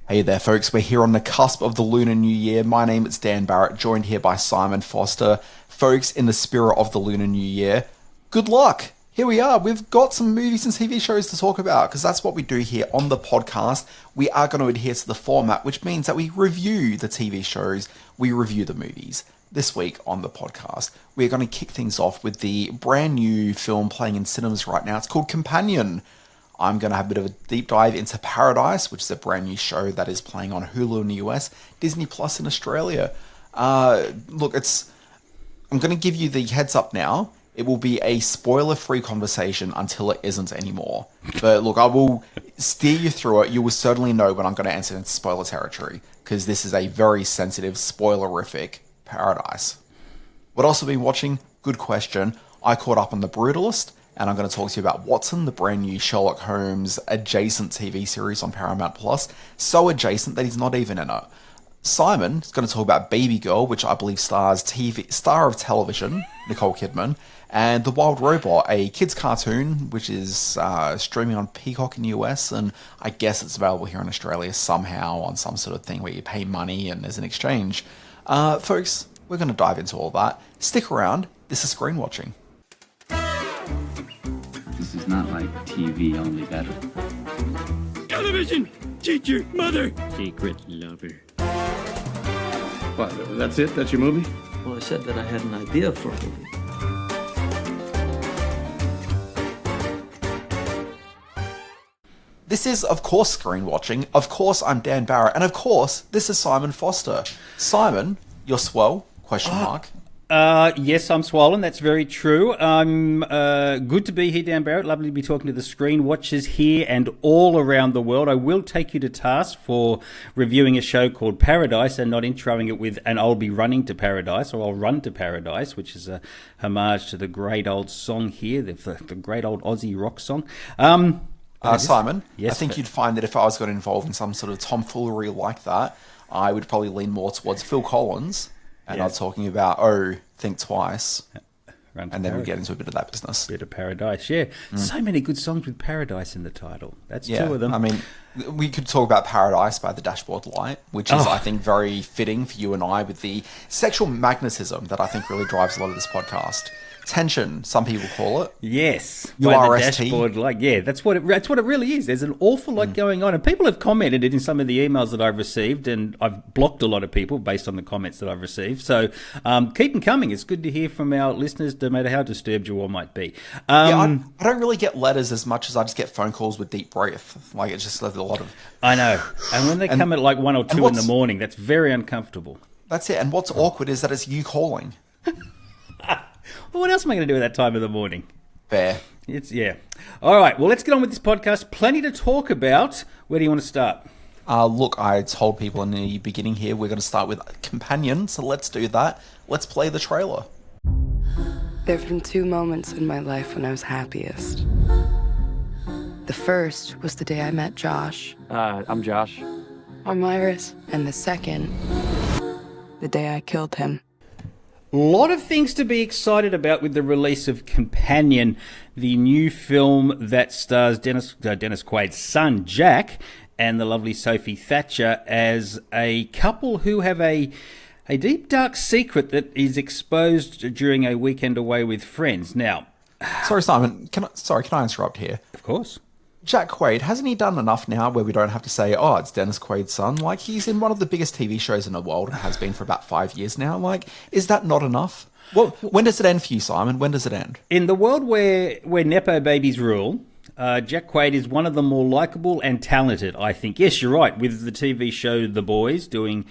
Hey there, folks. We're here on the cusp of the Lunar New Year. My name is Dan Barrett, joined here by Simon Foster. Folks, in the spirit of the Lunar New Year, good luck. Here we are. We've got some movies and TV shows to talk about because that's what we do here on the podcast. We are going to adhere to the format, which means that we review the TV shows, we review the movies. This week on the podcast, we're going to kick things off with the brand new film playing in cinemas right now. It's called Companion. I'm going to have a bit of a deep dive into Paradise, which is a brand new show that is playing on Hulu in the US, Disney Plus in Australia. Look, I'm going to give you the heads up now. It will be a spoiler-free conversation until it isn't anymore. But look, I will steer you through it. You will certainly know when I'm going to enter into spoiler territory, because this is a very sensitive, spoiler-ific Paradise. What else have we been watching? Good question. I caught up on The Brutalist, and I'm going to talk to you about Watson, the brand new Sherlock Holmes adjacent TV series on Paramount Plus. So adjacent that he's not even in it. Simon is going to talk about Baby Girl, which I believe stars star of television, Nicole Kidman, and The Wild Robot, a kids cartoon, which is streaming on Peacock in the US, and I guess it's available here in Australia somehow on some sort of thing where you pay money and there's an exchange. Folks, we're going to dive into all that. Stick around. This is Screen Watching. This is not like TV, only better. Television! Teacher, mother! Secret lover. What, that's it? That's your movie? Well, I said that I had an idea for a movie. This is, of course, Screen Watching. Of course, I'm Dan Barrett. And of course, this is Simon Foster. Simon, you're swell? Question mark. Yes, I'm swollen. That's very true. I'm good to be here, Dan Barrett. Lovely to be talking to the screen watchers here and all around the world. I will take you to task for reviewing a show called Paradise and not introing it with "and I'll be running to Paradise" or "I'll run to Paradise," which is a homage to the great old song here, the great old Aussie rock song. Simon, yes, I think you'd find that if I was got involved in some sort of tomfoolery like that, I would probably lean more towards Phil Collins. And I'm talking about, Think Twice. And then we get into a bit of that business. Bit of Paradise, yeah. So many good songs with Paradise in the title. That's two of them. I mean, we could talk about Paradise by the Dashboard Light, which is, I think, very fitting for you and I with the sexual magnetism that I think really drives a lot of this podcast. Tension, some people call it. Yes, URST. By the Dashboard Light. Yeah, that's what it really is. There's an awful lot going on, and people have commented it in some of the emails that I've received, and I've blocked a lot of people based on the comments that I've received. So keep them coming. It's good to hear from our listeners, no matter how disturbed you all might be. I don't really get letters as much as I just get phone calls with deep breath. Like, it's just a lot of... I know. And when they come at like 1 or 2 in the morning, that's very uncomfortable. That's it. And what's awkward is that it's you calling. Well, what else am I going to do at that time of the morning? Fair. Yeah. All right. Well, let's get on with this podcast. Plenty to talk about. Where do you want to start? Look, I told people in the beginning here we're going to start with Companion, so let's do that. Let's play the trailer. There have been 2 moments in my life when I was happiest. The first was the day I met Josh. I'm Josh. I'm Iris. And the second, the day I killed him. A lot of things to be excited about with the release of Companion, the new film that stars Dennis Quaid's son, Jack, and the lovely Sophie Thatcher as a couple who have a deep, dark secret that is exposed during a weekend away with friends. Now... Sorry, Simon. Can I interrupt here? Of course. Jack Quaid, hasn't he done enough now where we don't have to say, it's Dennis Quaid's son? Like, he's in one of the biggest TV shows in the world and has been for about 5 years now. Like, is that not enough? Well, when does it end for you, Simon? When does it end? In the world where Nepo babies rule, Jack Quaid is one of the more likeable and talented, I think. Yes, you're right, with the TV show The Boys doing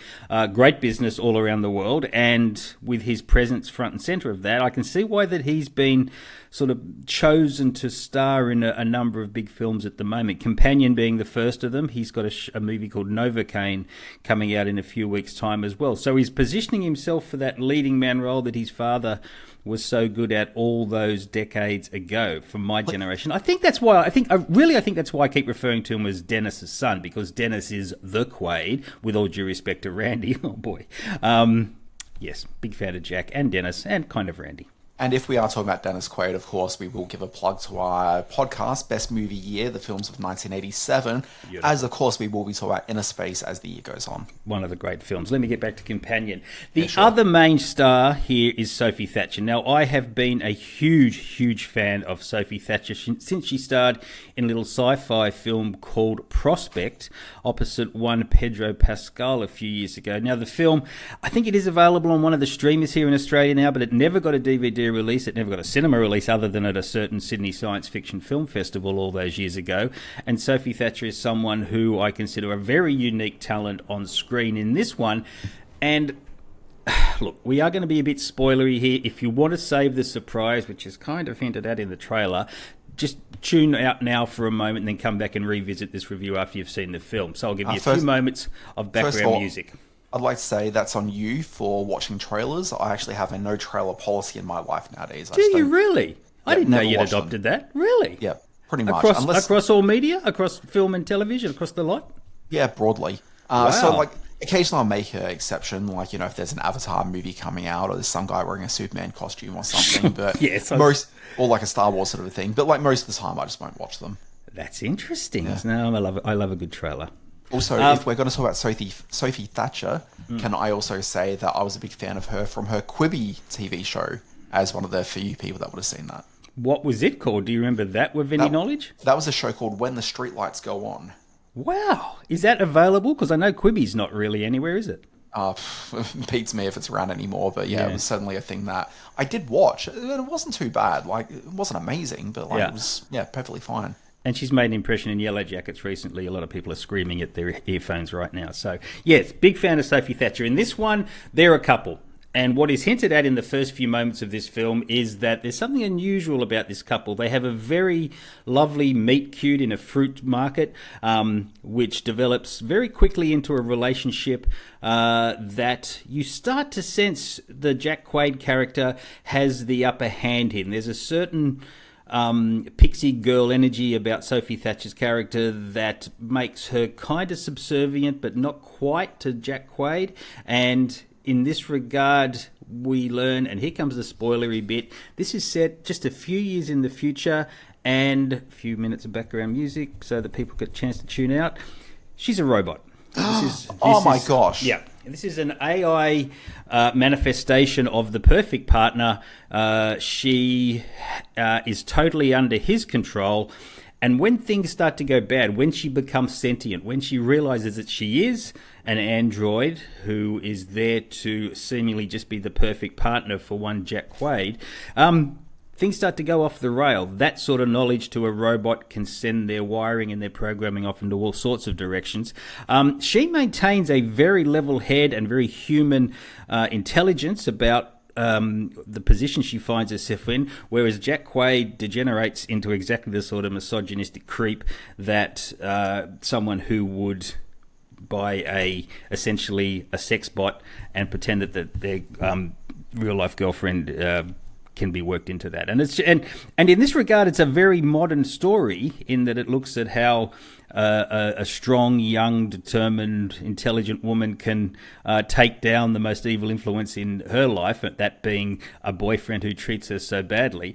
great business all around the world, and with his presence front and centre of that, I can see why that he's been sort of chosen to star in a number of big films at the moment. Companion being the first of them. He's got a movie called Novocaine coming out in a few weeks' time as well. So he's positioning himself for that leading man role that his father was so good at all those decades ago from my generation. I think that's why I think that's why I keep referring to him as Dennis's son, because Dennis is the Quaid, with all due respect to Randy. Oh boy. Yes, big fan of Jack and Dennis and kind of Randy. And if we are talking about Dennis Quaid, of course, we will give a plug to our podcast, Best Movie Year, the films of 1987, as, of course, we will be talking about Inner Space as the year goes on. One of the great films. Let me get back to Companion. The other main star here is Sophie Thatcher. Now, I have been a huge fan of Sophie Thatcher since she starred in a little sci-fi film called Prospect, opposite one Pedro Pascal a few years ago. Now, the film, I think it is available on one of the streamers here in Australia now, but it never got a DVD release. It never got a cinema release other than at a certain Sydney Science Fiction Film Festival all those years ago. And Sophie Thatcher is someone who I consider a very unique talent on screen in this one. And look, we are going to be a bit spoilery here. If you want to save the surprise, which is kind of hinted at in the trailer, just tune out now for a moment and then come back and revisit this review after you've seen the film. So I'll give you a few moments of background music. I'd like to say that's on you for watching trailers. I actually have a no trailer policy in my life nowadays. Do you really? I didn't know you'd adopted that. Really? Yeah, pretty much. Across all media? Across film and television? Across the lot? Yeah, broadly. Wow. So, like, occasionally I'll make an exception, like, you know, if there's an Avatar movie coming out or there's some guy wearing a Superman costume or something. But or like a Star Wars sort of a thing. But, like, most of the time I just won't watch them. That's interesting. Yeah. No, I love a good trailer. Also, if we're going to talk about Sophie Thatcher, can I also say that I was a big fan of her from her Quibi TV show as one of the few people that would have seen that. What was it called? Do you remember that with any knowledge? That was a show called When the Streetlights Go On. Wow. Is that available? Because I know Quibi's not really anywhere, is it? Beats me if it's around anymore, but yeah, it was certainly a thing that I did watch. It wasn't too bad. Like, it wasn't amazing, but like it was, perfectly fine. And she's made an impression in Yellow Jackets recently. A lot of people are screaming at their earphones right now. So, yes, big fan of Sophie Thatcher. In this one, they're a couple. And what is hinted at in the first few moments of this film is that there's something unusual about this couple. They have a very lovely meet cute in a fruit market, which develops very quickly into a relationship that you start to sense the Jack Quaid character has the upper hand in. There's a certain pixie girl energy about Sophie Thatcher's character that makes her kind of subservient, but not quite to Jack Quaid. And in this regard, we learn, and here comes the spoilery bit, this is set just a few years in the future, and a few minutes of background music so that people get a chance to tune out. She's a robot. My gosh. Yeah. This is an AI manifestation of the perfect partner. She is totally under his control. And when things start to go bad, when she becomes sentient, when she realizes that she is an android who is there to seemingly just be the perfect partner for one Jack Quaid, things start to go off the rail. That sort of knowledge to a robot can send their wiring and their programming off into all sorts of directions. She maintains a very level head and very human intelligence about the position she finds herself in, whereas Jack Quaid degenerates into exactly the sort of misogynistic creep that someone who would buy essentially a sex bot and pretend that their real life girlfriend can be worked into that. And in this regard, it's a very modern story in that it looks at how a strong, young, determined, intelligent woman can take down the most evil influence in her life, that being a boyfriend who treats her so badly,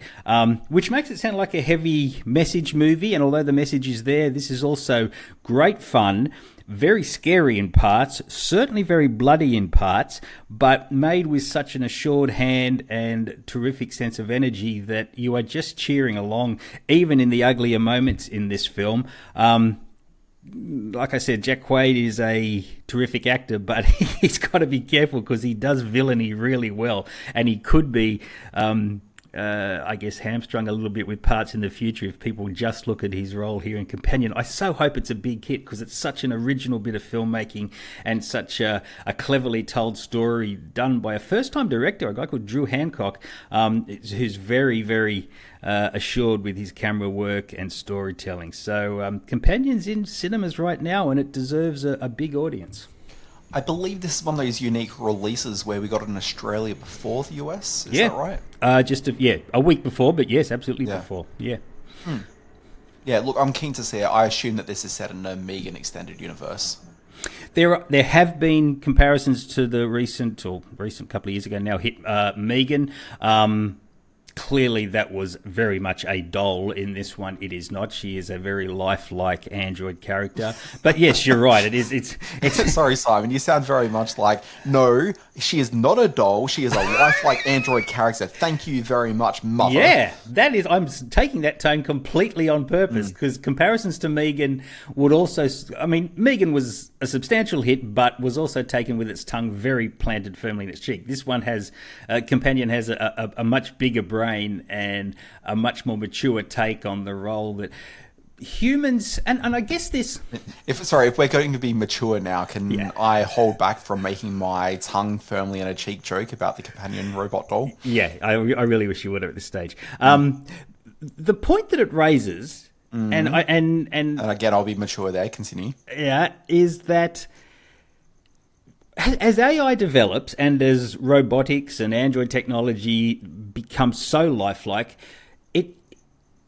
which makes it sound like a heavy message movie. And although the message is there, this is also great fun, very scary in parts, certainly very bloody in parts, but made with such an assured hand and terrific sense of energy that you are just cheering along, even in the uglier moments in this film. Like I said, Jack Quaid is a terrific actor, but he's got to be careful because he does villainy really well, and he could be I guess hamstrung a little bit with parts in the future if people just look at his role here in Companion. I so hope it's a big hit because it's such an original bit of filmmaking and such a cleverly told story done by a first-time director, a guy called Drew Hancock, who's very, very assured with his camera work and storytelling. So Companion's in cinemas right now, and it deserves a big audience. I believe this is one of those unique releases where we got it in Australia before the US. Is that right? A week before, but yes, absolutely before. Yeah. Yeah, look, I'm keen to see it. I assume that this is set in the Megan extended universe. There have been comparisons to the recent couple of years ago now hit Megan. clearly that was very much a doll. In this one, it is not. She is a very lifelike android character. But yes, you're right. It is. It's Sorry, Simon. You sound very much like, no, she is not a doll. She is a lifelike android character. Thank you very much, mother. Yeah, that is. I'm taking that tone completely on purpose because comparisons to Megan would also. I mean, Megan was a substantial hit, but was also taken with its tongue very planted firmly in its cheek. This one has Companion has a much bigger brain and a much more mature take on the role that humans and I guess this. If we're going to be mature now, can I hold back from making my tongue firmly in a cheek joke about the Companion robot doll? Yeah, I really wish you would at this stage. The point that it raises. And again, I'll be mature there. Continue. Yeah, is that as AI develops and as robotics and android technology becomes so lifelike,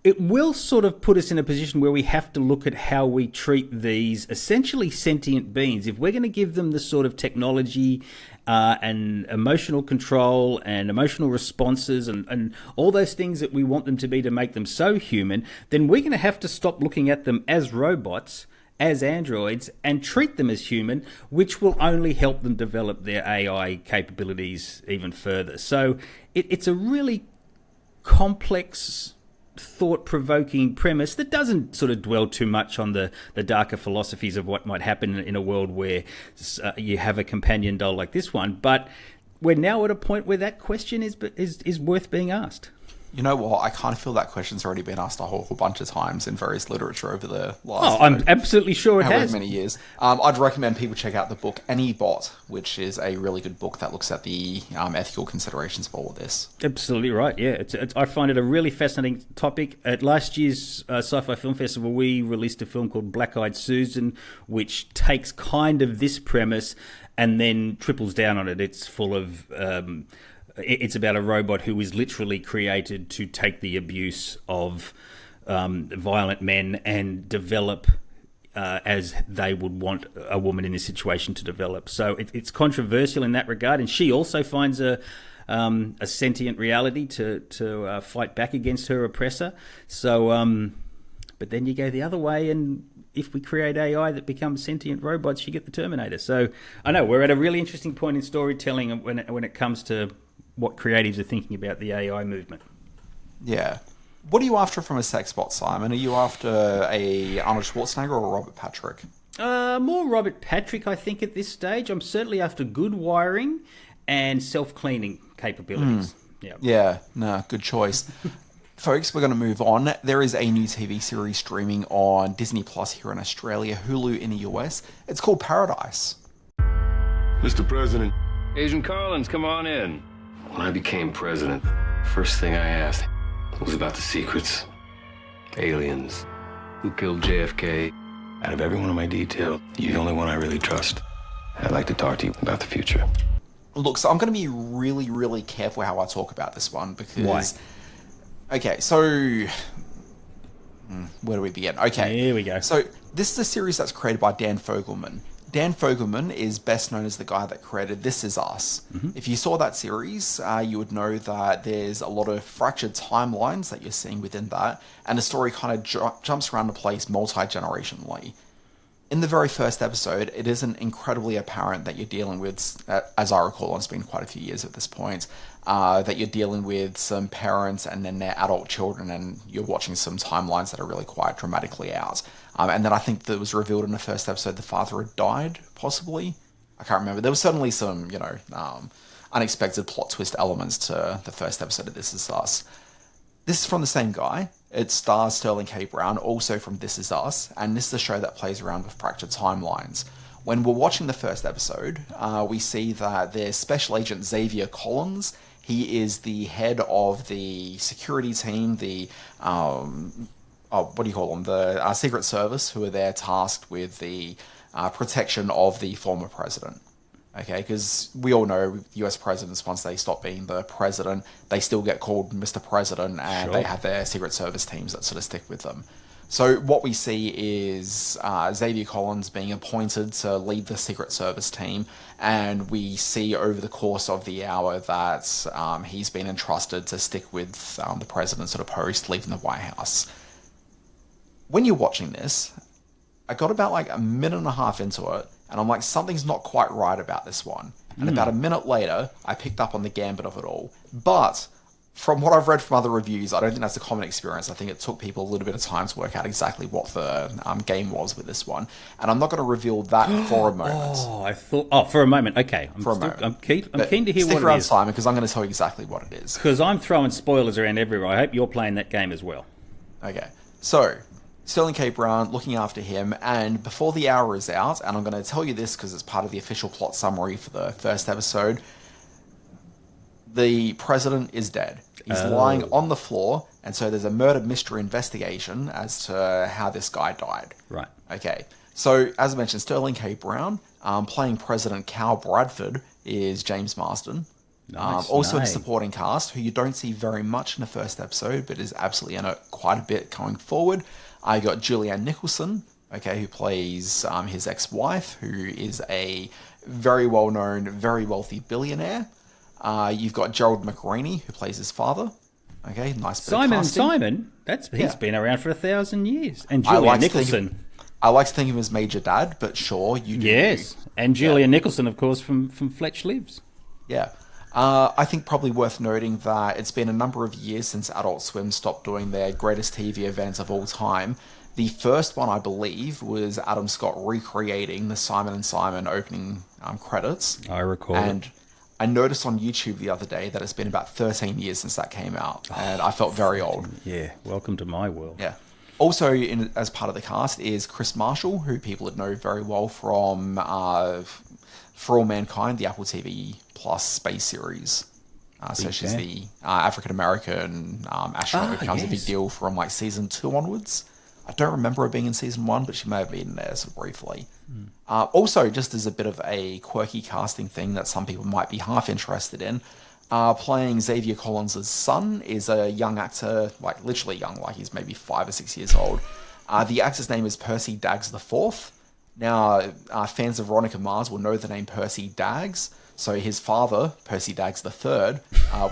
it will sort of put us in a position where we have to look at how we treat these essentially sentient beings. If we're going to give them the sort of technology and emotional control and emotional responses and all those things that we want them to be to make them so human, then we're going to have to stop looking at them as robots, as androids, and treat them as human, which will only help them develop their AI capabilities even further. So it's a really complex, thought-provoking premise that doesn't sort of dwell too much on the darker philosophies of what might happen in a world where you have a companion doll like this one. But we're now at a point where that question is worth being asked. You know what? I kind of feel that question's already been asked a whole bunch of times in various literature over the last... I'm absolutely sure it has. Many years. I'd recommend people check out the book Any Bot, which is a really good book that looks at the ethical considerations of all of this. Absolutely right, yeah. I find it a really fascinating topic. At last year's Sci-Fi Film Festival, we released a film called Black-Eyed Susan, which takes kind of this premise and then triples down on it. It's full of... It's about a robot who is literally created to take the abuse of violent men and develop as they would want a woman in this situation to develop. So it's controversial in that regard. And she also finds a sentient reality to fight back against her oppressor. So, but then you go the other way, and if we create AI that becomes sentient robots, you get the Terminator. So I know we're at a really interesting point in storytelling when it comes to what creatives are thinking about the AI movement. Yeah. What are you after from a sex bot, Simon? Are you after a Arnold Schwarzenegger or a Robert Patrick? More Robert Patrick, I think, at this stage. I'm certainly after good wiring and self-cleaning capabilities. Yeah, no, good choice. Folks, we're going to move on. There is a new TV series streaming on Disney Plus here in Australia, Hulu in the US. It's called Paradise. Mr. President. Agent Carlins, come on in. When I became president, first thing I asked was about the secrets. Aliens. Who killed JFK? Out of every one of my detail, you're the only one I really trust. I'd like to talk to you about the future. Look, so I'm going to be really, really careful how I talk about this one because... Why? Okay, so... where do we begin? Okay. Here we go. So this is a series that's created by Dan Fogelman. Dan Fogelman is best known as the guy that created This Is Us. Mm-hmm. If you saw that series, you would know that there's a lot of fractured timelines that you're seeing within that, and the story kind of jumps around the place multi-generationally. In the very first episode, it isn't incredibly apparent that you're dealing with, as I recall, it's been quite a few years at this point, that you're dealing with some parents and then their adult children, and you're watching some timelines that are really quite dramatically out. And then I think that it was revealed in the first episode the father had died, possibly. I can't remember. There was certainly some, unexpected plot twist elements to the first episode of This Is Us. This is from the same guy. It stars Sterling K. Brown, also from This Is Us, and this is a show that plays around with fractured timelines. When we're watching the first episode, we see that there's Special Agent Xavier Collins. He is the head of the security team, the the Secret Service, who are there tasked with the protection of the former president. Okay, because we all know US presidents, once they stop being the president, they still get called Mr. President, and They have their Secret Service teams that sort of stick with them. So what we see is Xavier Collins being appointed to lead the Secret Service team, and we see over the course of the hour that he's been entrusted to stick with the president sort of post, leaving the White House. When you're watching this, I got about like a minute and a half into it, and I'm like, something's not quite right about this one. And about a minute later, I picked up on the gambit of it all. But from what I've read from other reviews, I don't think that's a common experience. I think it took people a little bit of time to work out exactly what the game was with this one. And I'm not going to reveal that for a moment. For a moment. Okay. I'm keen to hear what it is. Stick around, Simon, because I'm going to tell you exactly what it is. Because I'm throwing spoilers around everywhere. I hope you're playing that game as well. Okay. So, Sterling K. Brown, looking after him, and before the hour is out, and I'm going to tell you this because it's part of the official plot summary for the first episode, the president is dead. He's lying on the floor, and so there's a murder mystery investigation as to how this guy died. Right. Okay. So, as I mentioned, Sterling K. Brown, playing President Cal Bradford, is James Marsden. Also in the supporting cast, who you don't see very much in the first episode, but is absolutely in it quite a bit going forward. I got Julianne Nicholson, who plays his ex-wife, who is a very well-known, very wealthy billionaire. You've got Gerald McRaney, who plays his father. Okay, nice bit of casting. Simon, he's been around for 1,000 years. And Julianne Nicholson. I like to think of him as Major Dad, but sure, you do. Yes, and Julianne Nicholson, of course, from Fletch Lives. Yeah. I think probably worth noting that it's been a number of years since Adult Swim stopped doing their greatest TV events of all time. The first one, I believe, was Adam Scott recreating the Simon & Simon opening credits. I recall. And I noticed on YouTube the other day that it's been about 13 years since that came out, and I felt very old. Yeah, welcome to my world. Yeah. Also, as part of the cast is Chris Marshall, who people would know very well from For All Mankind, the Apple TV Plus space series. So she's the African-American astronaut who becomes a big deal from like season 2 onwards. I don't remember her being in season 1, but she may have been in there sort of briefly. Also, just as a bit of a quirky casting thing that some people might be half interested in, playing Xavier Collins' son is a young actor, like literally young, like he's maybe 5 or 6 years old. The actor's name is Percy Daggs IV. Now, fans of Veronica Mars will know the name Percy Daggs. So his father, Percy Daggs III,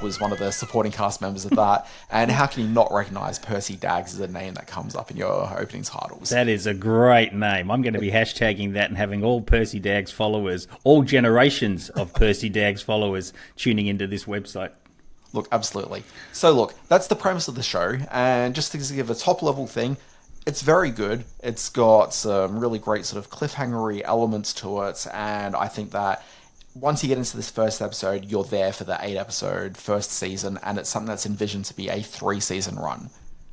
was one of the supporting cast members of that. And how can you not recognise Percy Daggs as a name that comes up in your opening titles? That is a great name. I'm going to be hashtagging that and having all Percy Daggs followers, all generations of Percy Daggs followers tuning into this website. Look, absolutely. So look, that's the premise of the show. And just to give a top-level thing, it's very good. It's got some really great sort of cliffhangery elements to it. And I think that once you get into this first episode, you're there for the 8-episode first season, and it's something that's envisioned to be a 3-season run.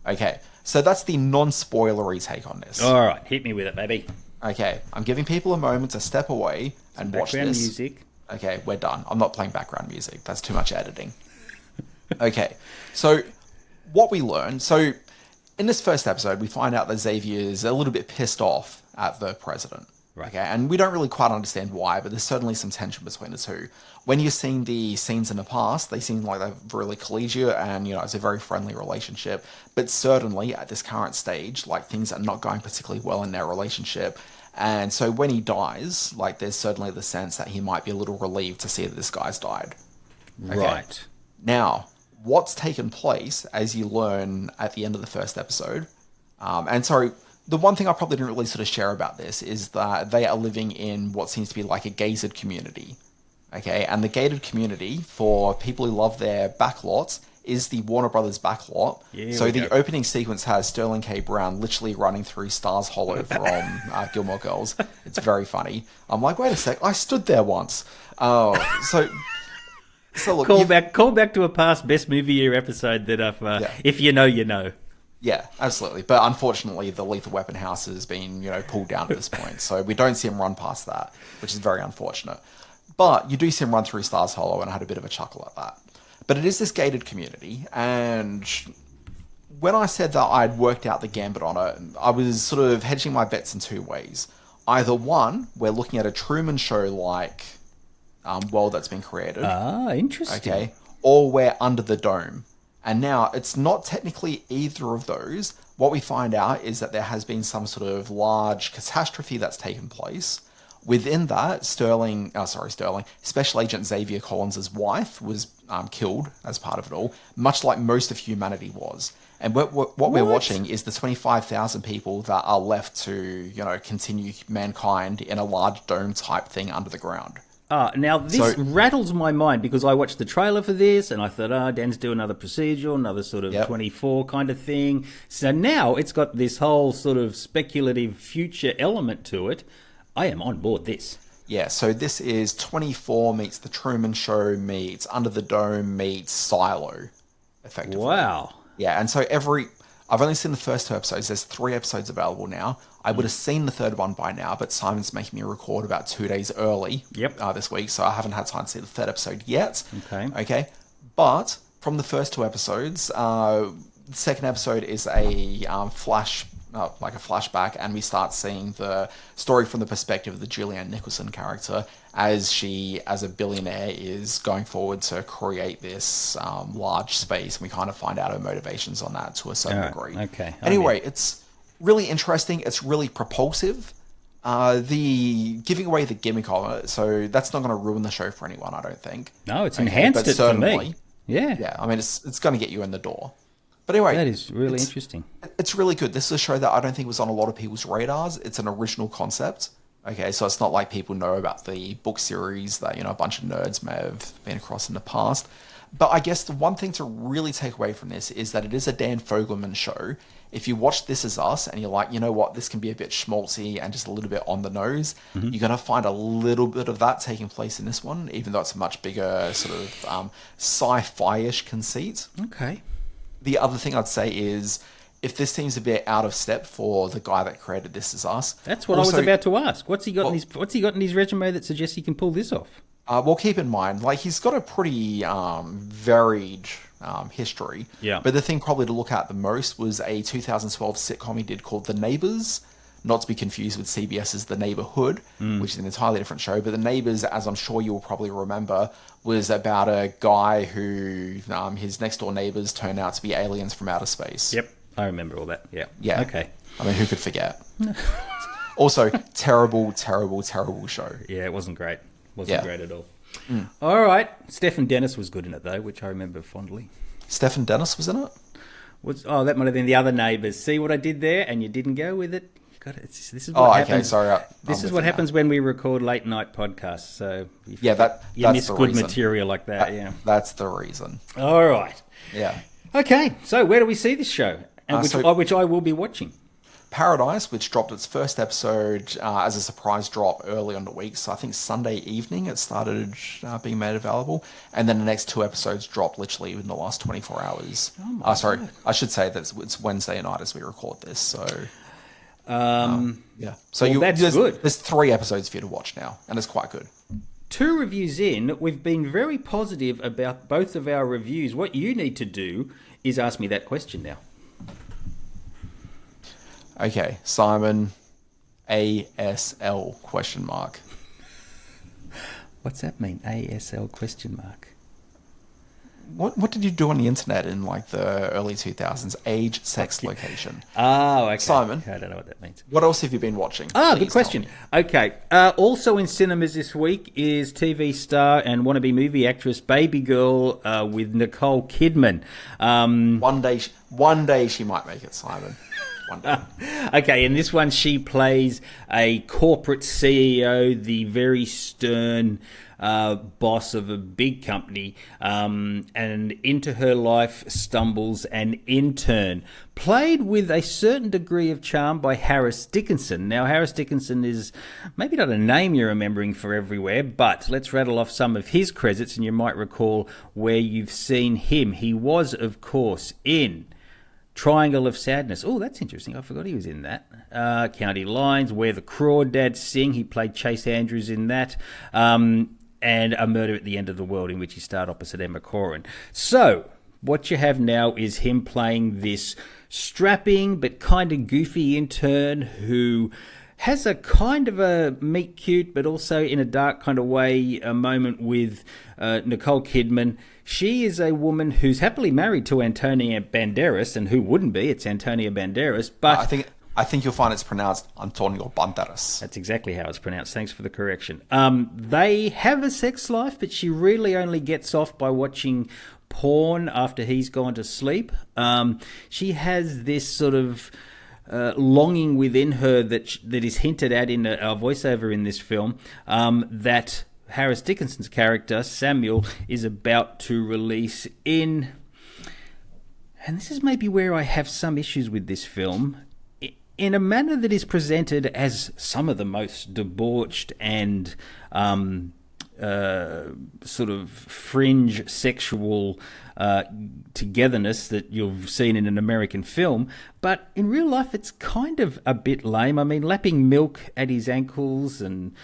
Okay, so that's the non-spoilery take on this. All right, hit me with it, baby. Okay, I'm giving people a moment to step away and watch this. Background music. Okay, we're done. I'm not playing background music. That's too much editing. Okay, so what we learn... So in this first episode, we find out that Xavier's a little bit pissed off at the president. Right. Okay, and we don't really quite understand why, but there's certainly some tension between the two. When you're seeing the scenes in the past, they seem like they're really collegiate and, it's a very friendly relationship. But certainly at this current stage, like things are not going particularly well in their relationship. And so when he dies, like there's certainly the sense that he might be a little relieved to see that this guy's died. Okay? Right. Now, what's taken place, as you learn at the end of the first episode, the one thing I probably didn't really sort of share about this is that they are living in what seems to be like a gated community. Okay, and the gated community, for people who love their backlots, is the Warner Brothers backlot. So the opening sequence has Sterling K. Brown literally running through Stars Hollow from Gilmore Girls. It's very funny. I'm like, wait a sec, I stood there once. So look, call back to a past Best Movie Year episode that if you know, you know. Yeah, absolutely. But unfortunately, the Lethal Weapon house has been, pulled down at this point. So we don't see him run past that, which is very unfortunate. But you do see him run through Stars Hollow, and I had a bit of a chuckle at that. But it is this gated community, and when I said that I'd worked out the gambit on it, I was sort of hedging my bets in 2 ways. Either one, we're looking at a Truman Show-like world that's been created. Ah, interesting. Okay, or we're under the dome. And now, it's not technically either of those, what we find out is that there has been some sort of large catastrophe that's taken place. Within that, Special Agent Xavier Collins' wife was killed as part of it all, much like most of humanity was. And what we're watching is the 25,000 people that are left to, continue mankind in a large dome type thing under the ground. Now, this rattles my mind because I watched the trailer for this and I thought, Dan's doing another procedural, another sort of 24 kind of thing. So now it's got this whole sort of speculative future element to it. I am on board this. Yeah, so this is 24 meets The Truman Show meets Under the Dome meets Silo, effectively. Wow. Yeah, and so I've only seen the first 2 episodes. There's 3 episodes available now. I would have seen the 3rd one by now, but Simon's making me record about 2 days early this week, so I haven't had time to see the 3rd episode yet. Okay. But from the first 2 episodes, the 2nd episode is a flashback, and we start seeing the story from the perspective of the Julianne Nicholson character as she, as a billionaire, is going forward to create this large space, and we kind of find out her motivations on that to a certain degree. Okay. Anyway, it's really interesting. It's really propulsive. The giving away the gimmick of it, so that's not going to ruin the show for anyone, I don't think. No, it's enhanced it for me. Yeah. I mean, it's going to get you in the door. But anyway, that is really interesting. It's really good. This is a show that I don't think was on a lot of people's radars. It's an original concept. Okay, so it's not like people know about the book series that, a bunch of nerds may have been across in the past. But I guess the one thing to really take away from this is that it is a Dan Fogelman show. If you watch This Is Us and you're like, you know what, this can be a bit schmaltzy and just a little bit on the nose, you're going to find a little bit of that taking place in this one, even though it's a much bigger sort of sci-fi-ish conceit. Okay. The other thing I'd say is, if this seems a bit out of step for the guy that created This Is Us... That's what I was about to ask. What's he got in his resume that suggests he can pull this off? Well, keep in mind, he's got a pretty varied history. Yeah. But the thing probably to look at the most was a 2012 sitcom he did called The Neighbours, not to be confused with CBS's The Neighbourhood, which is an entirely different show. But The Neighbours, as I'm sure you'll probably remember, was about a guy who his next door neighbours turned out to be aliens from outer space. Yep, I remember all that. Yeah. Okay. I mean, who could forget? Also, terrible, terrible, terrible show. Yeah, it wasn't great. Wasn't great at all. All right. Stephen Dennis was good in it, though, which I remember fondly. Stephen Dennis was in it? That might have been The Other Neighbours. See what I did there? And you didn't go with it? This is what happens. Okay, sorry. This is what happens when we record late night podcasts. So you miss good material like that. That's the reason. All right. Yeah. Okay. So where do we see this show? And which I will be watching. Paradise, which dropped its first episode as a surprise drop early on the week. So I think Sunday evening it started being made available. And then the next 2 episodes dropped literally in the last 24 hours. Sorry, I should say that it's Wednesday night as we record this. So, yeah. So that's good. There's 3 episodes for you to watch now, and it's quite good. 2 reviews in, we've been very positive about both of our reviews. What you need to do is ask me that question now. Okay, Simon, ASL question mark. What's that mean? ASL question mark. What did you do on the internet in the early 2000s? Age, sex, location. Oh, okay. Simon, I don't know what that means. What else have you been watching? Good question. Okay. Also in cinemas this week is TV star and wannabe movie actress BABYGIRL with Nicole Kidman. One day she might make it, Simon. One day. Okay, in this one she plays a corporate CEO, the very stern boss of a big company, and into her life stumbles an intern, played with a certain degree of charm by Harris Dickinson. Now, Harris Dickinson is maybe not a name you're remembering for everywhere, but let's rattle off some of his credits, and you might recall where you've seen him. He was, of course, in Triangle of Sadness. Oh, that's interesting. I forgot he was in that. County Lines, Where the Crawdads Sing. He played Chase Andrews in that. And A Murder at the End of the World, in which he starred opposite Emma Corrin. So, what you have now is him playing this strapping but kind of goofy intern who has a kind of a meet cute, but also in a dark kind of way, a moment with Nicole Kidman. She is a woman who's happily married to Antonio Banderas, and who wouldn't be? It's Antonio Banderas. But I think you'll find it's pronounced Antonio Banderas. That's exactly how it's pronounced. Thanks for the correction. They have a sex life, but she really only gets off by watching porn after he's gone to sleep. She has this sort of longing within her that is hinted at in a voiceover in this film, that Harris Dickinson's character, Samuel, is about to release in... And this is maybe where I have some issues with this film, in a manner that is presented as some of the most debauched and sort of fringe sexual togetherness that you've seen in an American film, but in real life it's kind of a bit lame. I mean, lapping milk at his ankles and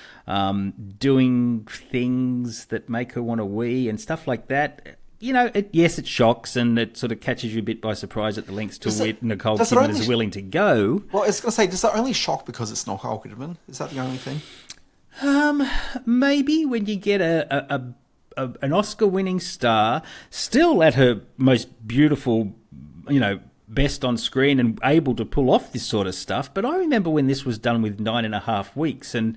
doing things that make her want to wee and stuff like that. You know, yes, it shocks and it sort of catches you a bit by surprise at the lengths to which Nicole Kidman is willing to go. Well, I was going to say, does that only shock because it's Nicole Kidman? Is that the only thing? Maybe when you get an Oscar-winning star still at her most beautiful, best on screen and able to pull off this sort of stuff. But I remember when this was done with 9.5 weeks, and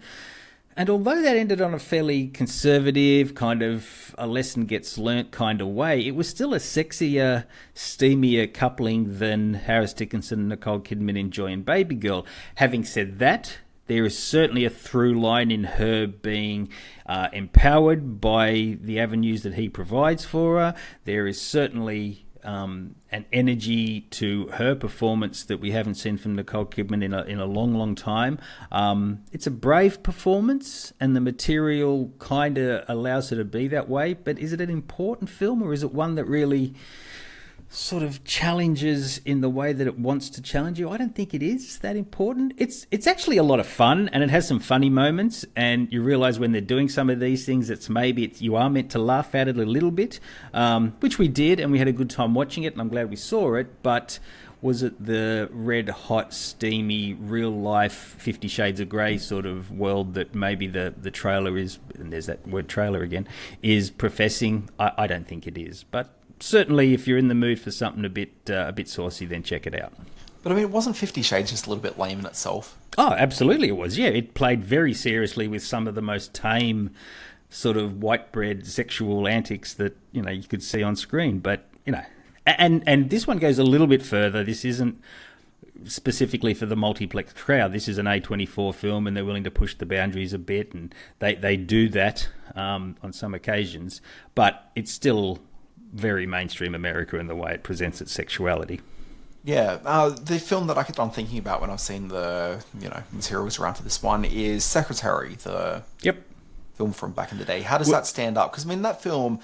although that ended on a fairly conservative kind of a lesson gets learnt kind of way, it was still a sexier, steamier coupling than Harris Dickinson and Nicole Kidman enjoy in Baby Girl. Having said that, there is certainly a through line in her being empowered by the avenues that he provides for her. There is certainly an energy to her performance that we haven't seen from Nicole Kidman in a long, long time. It's a brave performance, and the material kind of allows her to be that way. But is it an important film, or is it one that really sort of challenges in the way that it wants to challenge you? I don't think it is that important. It's actually a lot of fun, and it has some funny moments, and you realise when they're doing some of these things, you are meant to laugh at it a little bit, which we did, and we had a good time watching it, and I'm glad we saw it. But was it the red hot, steamy, real life 50 Shades of Grey sort of world that maybe the trailer is, and there's that word trailer again, is professing? I don't think it is, but certainly, if you're in the mood for something a bit saucy, then check it out. But I mean, wasn't 50 Shades just a little bit lame in itself? Oh, absolutely it was, yeah. It played very seriously with some of the most tame sort of white bread sexual antics that, you could see on screen. But, and this one goes a little bit further. This isn't specifically for the multiplex crowd. This is an A24 film, and they're willing to push the boundaries a bit, and they do that on some occasions. But it's still very mainstream America in the way it presents its sexuality. Yeah, the film that I kept on thinking about when I've seen the materials around for this one is Secretary, the film from back in the day. How does that stand up? Because I mean, that film,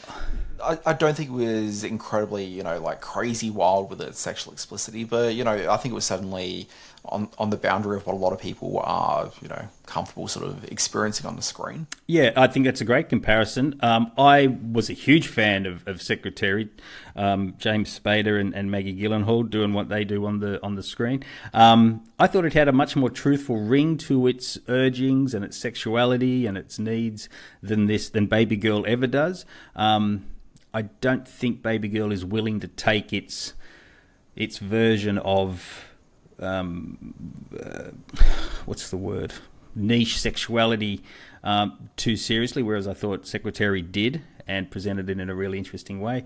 I don't think it was incredibly crazy wild with its sexual explicitity, but I think it was certainly on the boundary of what a lot of people are comfortable sort of experiencing on the screen. Yeah, I think that's a great comparison. I was a huge fan of Secretary, James Spader and Maggie Gyllenhaal doing what they do on the screen. I thought it had a much more truthful ring to its urgings and its sexuality and its needs than Baby Girl ever does. I don't think Baby Girl is willing to take its version of what's the word? Niche sexuality too seriously, whereas I thought Secretary did and presented it in a really interesting way.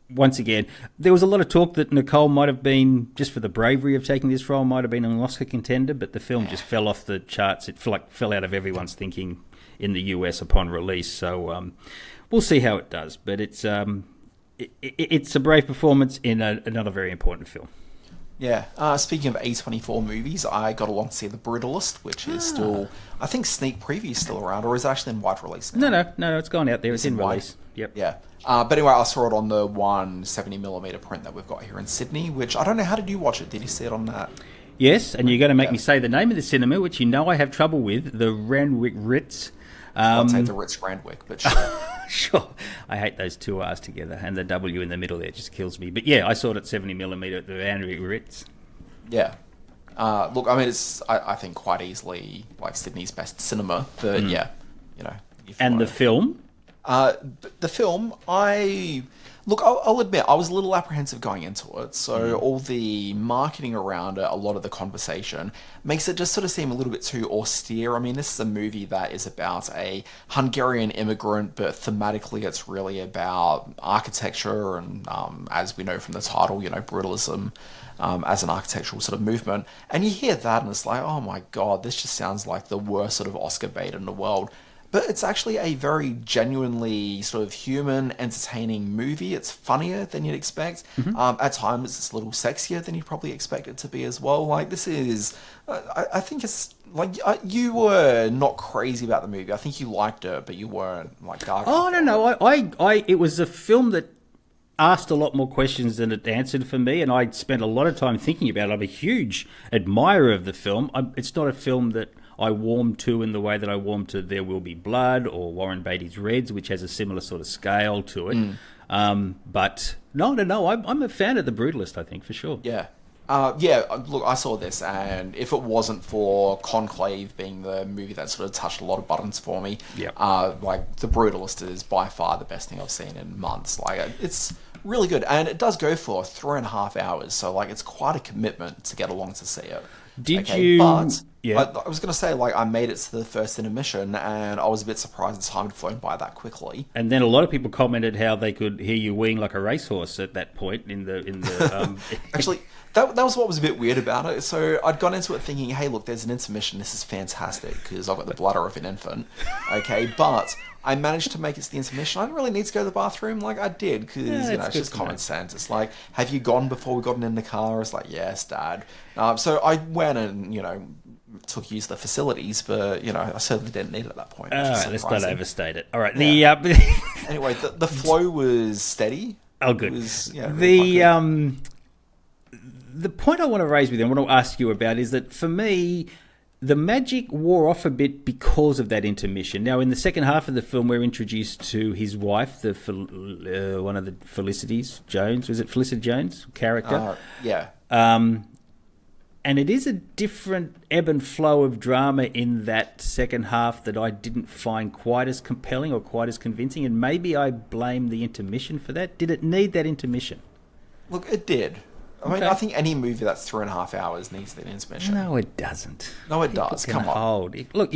Once again, there was a lot of talk that Nicole might have been, just for the bravery of taking this role, might have been an Oscar contender, but the film just fell off the charts. It fell out of everyone's thinking in the US upon release. So we'll see how it does. But it's a brave performance in another very important film. Yeah. Speaking of A24 movies, I got along to see The Brutalist, which is still, I think sneak preview is still around, or is it actually in wide release now? No, it's gone out there. It's in release. Yep. Yeah. But anyway, I saw it on the 170mm print that we've got here in Sydney, which I don't know, how did you watch it? Did you see it on that? Yes, and you're going to make me say the name of the cinema, which I have trouble with, the Randwick Ritz. I'd say the Ritz Randwick, but sure. Sure. I hate those two R's together, and the W in the middle there just kills me. But yeah, I saw it at 70mm at the Randwick Ritz. Yeah. Look, I mean, it's I think quite easily like Sydney's best cinema, but yeah, you know. And the film? The film, I'll admit, I was a little apprehensive going into it. So all the marketing around it, a lot of the conversation, makes it just sort of seem a little bit too austere. I mean, this is a movie that is about a Hungarian immigrant, but thematically it's really about architecture and, as we know from the title, you know, brutalism as an architectural sort of movement. And you hear that and it's like, oh my God, this just sounds like the worst sort of Oscar bait in the world. But it's actually a very genuinely sort of human, entertaining movie. It's funnier than you'd expect. At times, it's a little sexier than you'd probably expect it to be as well. Like, this is... I think it's... Like, you were not crazy about the movie. I think you liked it, but you weren't, like, dark. Oh, no. It was a film that asked a lot more questions than it answered for me, and I spent a lot of time thinking about it. I'm a huge admirer of the film. It's not a film that I warmed to in the way that I warmed to There Will Be Blood or Warren Beatty's Reds, which has a similar sort of scale to it. But no, I'm a fan of The Brutalist, I think, for sure. Yeah. Look, I saw this, and if it wasn't for Conclave being the movie that sort of touched a lot of buttons for me, like, The Brutalist is by far the best thing I've seen in months. Like, it's really good, and it does go for 3.5 hours, so, like, it's quite a commitment to get along to see it. But I was going to say, like, I made it to the first intermission, and I was a bit surprised the time had flown by that quickly. And then a lot of people commented how they could hear you weeing like a racehorse at that point in the. Actually, that was what was a bit weird about it. So I'd gone into it thinking, hey, look, there's an intermission. This is fantastic because I've got the bladder of an infant. Okay, but I managed to make it to the intermission. I didn't really need to go to the bathroom. Like, I did because, it's just common sense. It's like, have you gone before we got in the car? It's like, yes, Dad. So I went and, took use of the facilities, but, I certainly didn't need it at that point. All right, let's not overstate it. All right. Yeah. Anyway, the flow was steady. Oh, good. It was, the point I want to raise with you, I want to ask you about, is that for me, the magic wore off a bit because of that intermission. Now, in the second half of the film, we're introduced to his wife, one of the Felicities Jones. Was it Felicity Jones character? Yeah. And it is a different ebb and flow of drama in that second half that I didn't find quite as compelling or quite as convincing. And maybe I blame the intermission for that. Did it need that intermission? Look, it did. I mean, I think any movie that's 3.5 hours needs that intermission. No, it doesn't. No, it does. Come on. Look,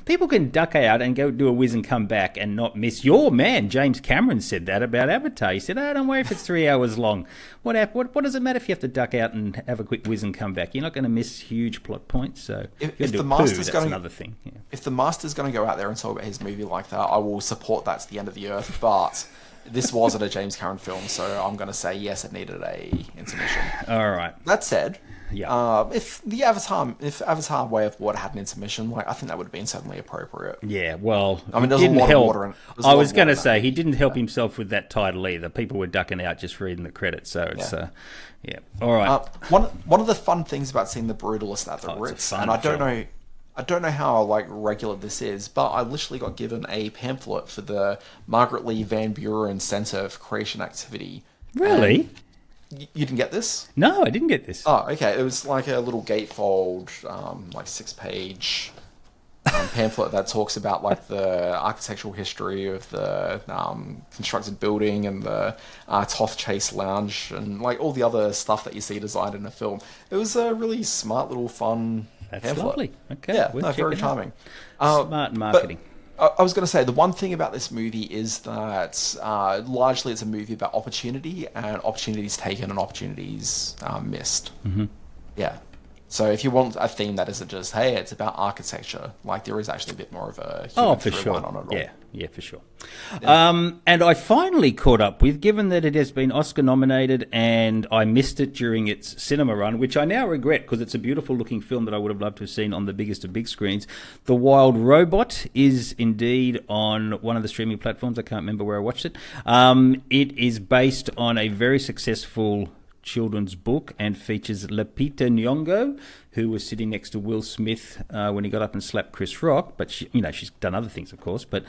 people can duck out and go do a whiz and come back and not miss. Your man, James Cameron, said that about Avatar. He said, don't worry if it's 3 hours long. What does it matter if you have to duck out and have a quick whiz and come back? You're not going to miss huge plot points. So if the master's that's another thing. Yeah. If the master's going to go out there and talk about his movie like that, I will support that to the end of the earth. But this wasn't a James Cameron film, so I'm going to say yes, it needed a intermission. All right. That said, if Avatar Way of Water had an intermission, I think that would have been certainly appropriate. Yeah, well, I mean, there's a lot of water in. I was going to say he didn't help himself with that title either. People were ducking out just reading the credits, so it's all right. One of the fun things about seeing The Brutalist at the Ritz, and I don't know how regular this is, but I literally got given a pamphlet for the Margaret Lee Van Buren Center for Creation Activity. Really? You didn't get this? No, I didn't get this. Oh, okay. It was like a little gatefold, 6-page pamphlet that talks about the architectural history of the constructed building and the Toth Chase Lounge and all the other stuff that you see designed in a film. It was a really smart little fun. That's pamphlet. Lovely. Okay. Yeah, very charming. Smart marketing. I was going to say, the one thing about this movie is that largely it's a movie about opportunity and opportunities taken and opportunities missed. Mm-hmm. Yeah. So if you want a theme that isn't just, hey, it's about architecture, there is actually a bit more of a human for sure. on it all. Yeah, for sure. Yeah. And I finally caught up with, given that it has been Oscar nominated and I missed it during its cinema run, which I now regret because it's a beautiful looking film that I would have loved to have seen on the biggest of big screens. The Wild Robot is indeed on one of the streaming platforms. I can't remember where I watched it. It is based on a very successful children's book and features Lupita Nyong'o, who was sitting next to Will Smith when he got up and slapped Chris Rock. But she's done other things, of course. But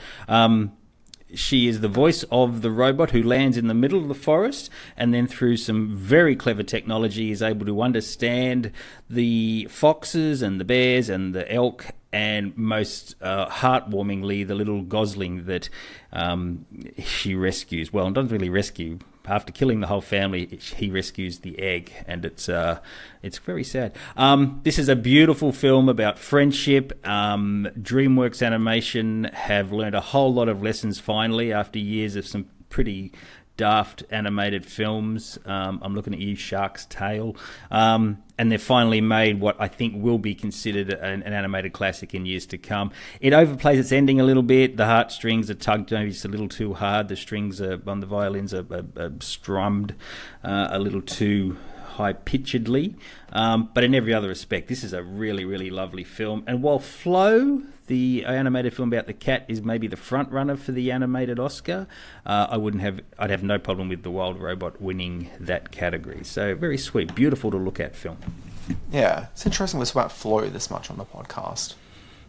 she is the voice of the robot who lands in the middle of the forest, and then through some very clever technology is able to understand the foxes and the bears and the elk, and most heartwarmingly, the little gosling that she rescues. Well, doesn't really rescue. After killing the whole family, he rescues the egg, and it's very sad. This is a beautiful film about friendship. DreamWorks Animation have learned a whole lot of lessons finally after years of some pretty daft animated films. I'm looking at you, Shark's Tale. And they've finally made what I think will be considered an animated classic in years to come. It overplays its ending a little bit. The heartstrings are tugged maybe just a little too hard. The strings on the violins are strummed a little too high-pitchedly. But in every other respect, this is a really, really lovely film. And while Flow, the animated film about the cat, is maybe the front runner for the animated Oscar, I'd have no problem with The Wild Robot winning that category. So very sweet, beautiful to look at film. Yeah, it's interesting we talk about Flow this much on the podcast.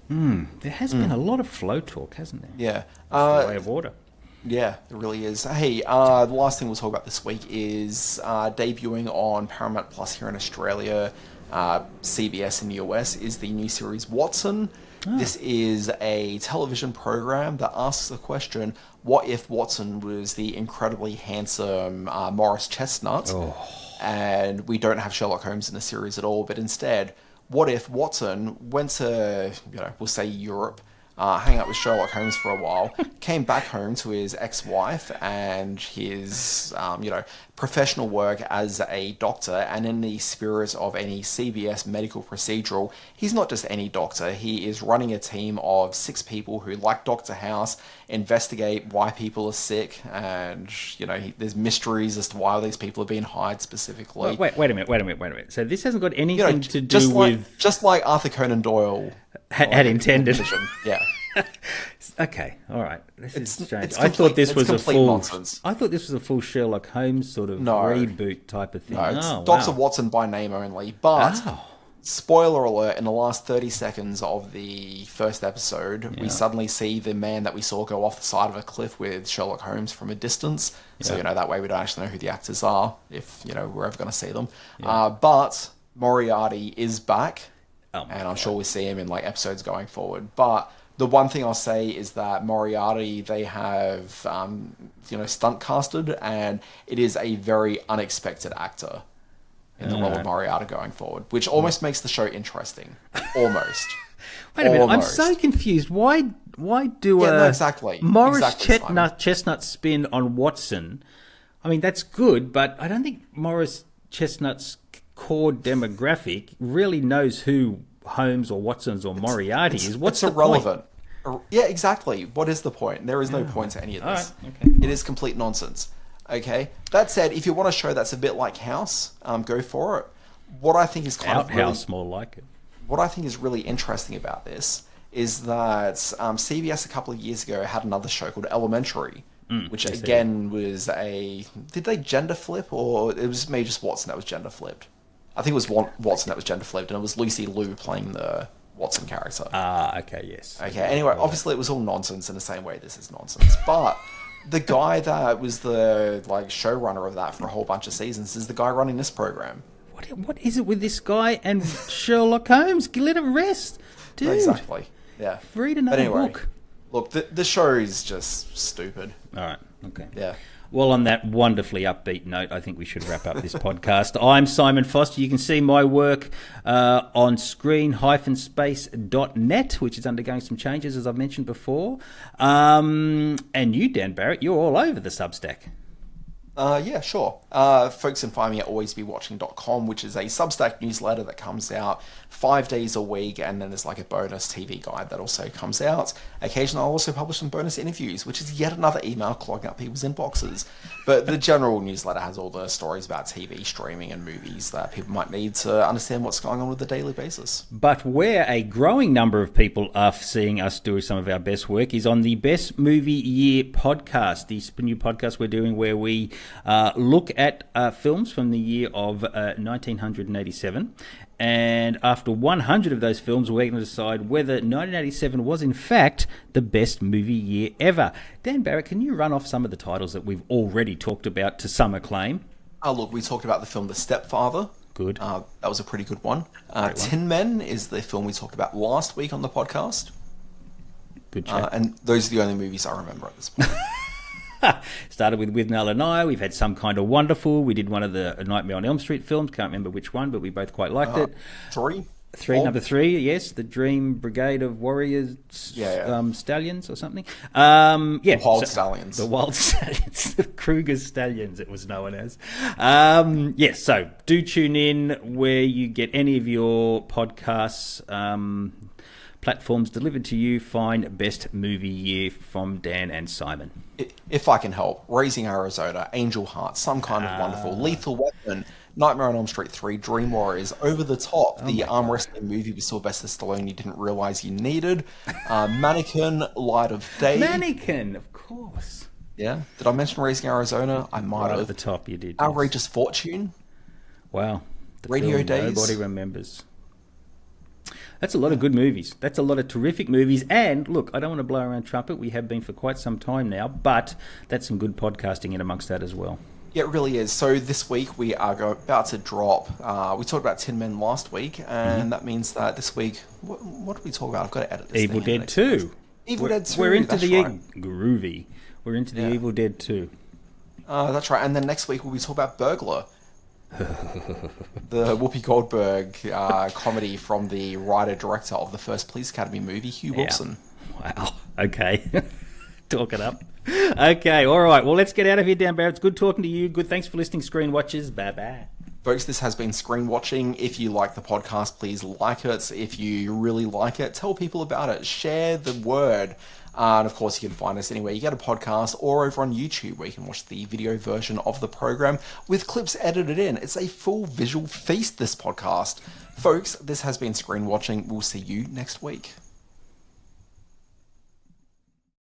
There has been a lot of Flow talk, hasn't there? Yeah. The way of water. Yeah, it really is. Hey, the last thing we'll talk about this week is debuting on Paramount Plus here in Australia, CBS in the US, is the new series Watson. This is a television program that asks the question, what if Watson was the incredibly handsome Morris Chestnut? And we don't have Sherlock Holmes in the series at all, but instead, what if Watson went to, we'll say Europe, hang out with Sherlock Holmes for a while, came back home to his ex-wife and his, professional work as a doctor, and in the spirit of any CBS medical procedural, he's not just any doctor, he is running a team of 6 people who, like Dr. House, investigate why people are sick, and, there's mysteries as to why these people are being hired specifically. Wait a minute. So this hasn't got anything to do with... Just like Arthur Conan Doyle had intended. Yeah. Okay, all right. This is strange. It's I thought this was a full nonsense. I thought this was a full Sherlock Holmes sort of reboot type of thing. No, it's Dr. Watson by name only. But spoiler alert: in the last 30 seconds of the first episode, we suddenly see the man that we saw go off the side of a cliff with Sherlock Holmes from a distance. So that way we don't actually know who the actors are if we're ever going to see them. But Moriarty is back, and I'm sure we'll see him in episodes going forward. But the one thing I'll say is that Moriarty, they have, stunt casted, and it is a very unexpected actor in the role of Moriarty going forward, which almost makes the show interesting. Almost. Wait a minute, I'm so confused. Why do Morris Chestnut spin on Watson? I mean, that's good, but I don't think Morris Chestnut's core demographic really knows who Holmes or Watson's or Moriarty is. What's irrelevant? Yeah, exactly. What is the point? There is no point to any of this. Right, okay. It is complete nonsense. Okay. That said, if you want a show that's a bit like House, go for it. What I think is House, more like it. What I think is really interesting about this is that CBS a couple of years ago had another show called Elementary, which again was did they gender flip, or it was maybe just Watson that was gender flipped? I think it was Watson that was gender flipped, and it was Lucy Liu playing the Watson character. Okay, yes. Okay, anyway, obviously it was all nonsense in the same way this is nonsense. But the guy that was the showrunner of that for a whole bunch of seasons is the guy running this program. What is it with this guy and Sherlock Holmes? Let him rest, dude. Exactly. Yeah. Read another book. Look, the show is just stupid. All right. Okay. Yeah. Well, on that wonderfully upbeat note, I think we should wrap up this podcast. I'm Simon Foster. You can see my work on screen-space.net, which is undergoing some changes, as I've mentioned before. And you, Dan Barrett, you're all over the Substack. Yeah, sure. Folks can find me at alwaysbewatching.com, which is a Substack newsletter that comes out 5 days a week, and then there's a bonus TV guide that also comes out. Occasionally I'll also publish some bonus interviews, which is yet another email clogging up people's inboxes. But the general newsletter has all the stories about TV, streaming, and movies that people might need to understand what's going on on a daily basis. But where a growing number of people are seeing us do some of our best work is on the Best Movie Year podcast, the new podcast we're doing where we look at films from the year of 1987 And after 100 of those films, we're going to decide whether 1987 was, in fact, the best movie year ever. Dan Barrett, can you run off some of the titles that we've already talked about to some acclaim? Look, we talked about the film The Stepfather. Good. That was a pretty good one. Tin Men is the film we talked about last week on the podcast. Good chat. And those are the only movies I remember at this point. Started with Nell and I. We've had Some Kind of Wonderful. We did one of the Nightmare on Elm Street films. Can't remember which one, but we both quite liked it. Number three, yes. The Dream Brigade of Warriors, Stallions or something. The Wild Stallions. The Wild Stallions. The Kruger Stallions, it was known as. Yes, so do tune in where you get any of your podcasts. Platforms delivered to you. Find Best Movie Year from Dan and Simon. If I can help, Raising Arizona, Angel Heart, Some Kind of Wonderful, Lethal Weapon, Nightmare on Elm Street 3, Dream Warriors, Over the Top, the arm wrestling movie with Sylvester Stallone you didn't realise you needed, Mannequin, Light of Day. Mannequin, of course. Yeah. Did I mention Raising Arizona? I might have. Right at the top, you did. Outrageous Fortune. Wow. The Radio film Days. Nobody remembers. That's a lot of good movies. That's a lot of terrific movies. And look, I don't want to blow around trumpet. We have been for quite some time now, but that's some good podcasting in amongst that as well. Yeah, it really is. So this week we are about to drop. We talked about Tin Men last week, and that means that this week, what did we talk about? I've got to edit this. Evil Dead 2. Evil Dead 2. We're into the right. groovy. We're into the Evil Dead 2. That's right. And then next week we'll be talking about Burglar. The Whoopi Goldberg comedy from the writer-director of the first Police Academy movie, Hugh Wilson. Wow. Okay. Talk it up. Okay, all right. Well, let's get out of here, Dan Barrett. It's good talking to you. Good. Thanks for listening, Screen Watchers. Bye-bye. Folks, this has been Screen Watching. If you like the podcast, please like it. If you really like it, tell people about it. Share the word. And of course, you can find us anywhere you get a podcast or over on YouTube where you can watch the video version of the program with clips edited in. It's a full visual feast, this podcast. Folks, this has been Screen Watching. We'll see you next week.